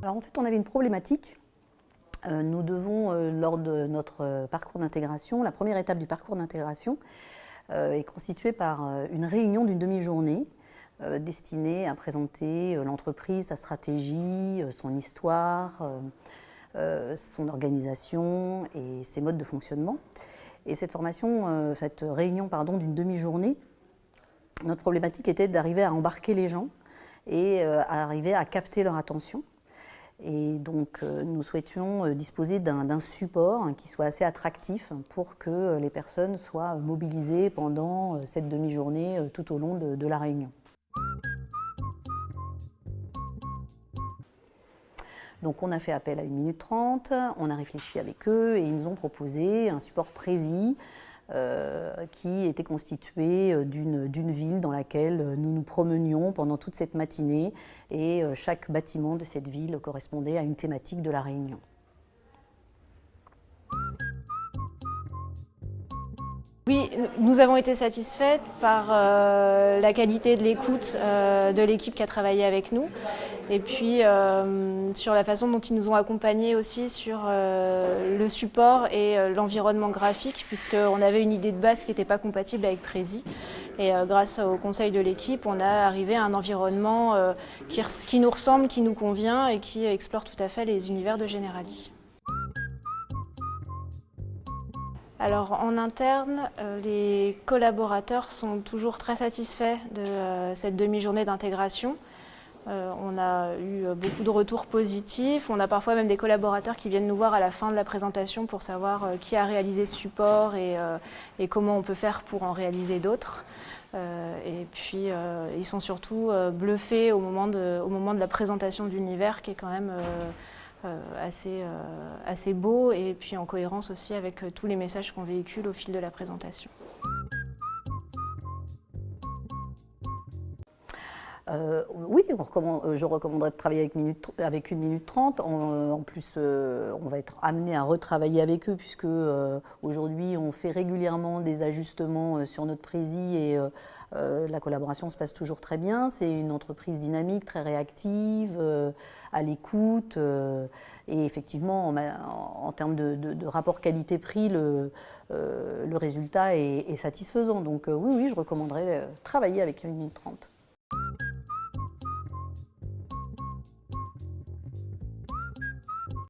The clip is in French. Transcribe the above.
Alors en fait, on avait une problématique. Nous devons, lors de notre parcours d'intégration, la première étape du parcours d'intégration est constituée par une réunion d'une demi-journée destinée à présenter l'entreprise, sa stratégie, son histoire, son organisation et ses modes de fonctionnement. Et cette formation, cette réunion d'une demi-journée, notre problématique était d'arriver à embarquer les gens et à arriver à capter leur attention. Et donc nous souhaitions disposer d'un support qui soit assez attractif pour que les personnes soient mobilisées pendant cette demi-journée tout au long de la réunion. Donc on a fait appel à 1 minute 30, on a réfléchi avec eux et ils nous ont proposé un support précis qui était constitué d'une ville dans laquelle nous nous promenions pendant toute cette matinée et chaque bâtiment de cette ville correspondait à une thématique de la réunion. Oui, nous avons été satisfaits par la qualité de l'écoute de l'équipe qui a travaillé avec nous et puis sur la façon dont ils nous ont accompagnés aussi sur le support et l'environnement graphique, puisqu'on avait une idée de base qui n'était pas compatible avec Prési. Et grâce au conseil de l'équipe, on a arrivé à un environnement qui nous ressemble, qui nous convient et qui explore tout à fait les univers de Generali. Alors en interne, les collaborateurs sont toujours très satisfaits de cette demi-journée d'intégration. On a eu beaucoup de retours positifs. On a parfois même des collaborateurs qui viennent nous voir à la fin de la présentation pour savoir qui a réalisé ce support et comment on peut faire pour en réaliser d'autres. Et puis ils sont surtout bluffés au moment de la présentation de l'univers qui est quand même assez beau et puis en cohérence aussi avec tous les messages qu'on véhicule au fil de la présentation. Oui, je recommanderais de travailler avec 1 minute 30. En plus, on va être amené à retravailler avec eux puisque aujourd'hui, on fait régulièrement des ajustements sur notre Prési et la collaboration se passe toujours très bien. C'est une entreprise dynamique, très réactive, à l'écoute. Et effectivement, en termes de rapport qualité-prix, le résultat est satisfaisant. Donc oui, je recommanderais de travailler avec 1 minute 30.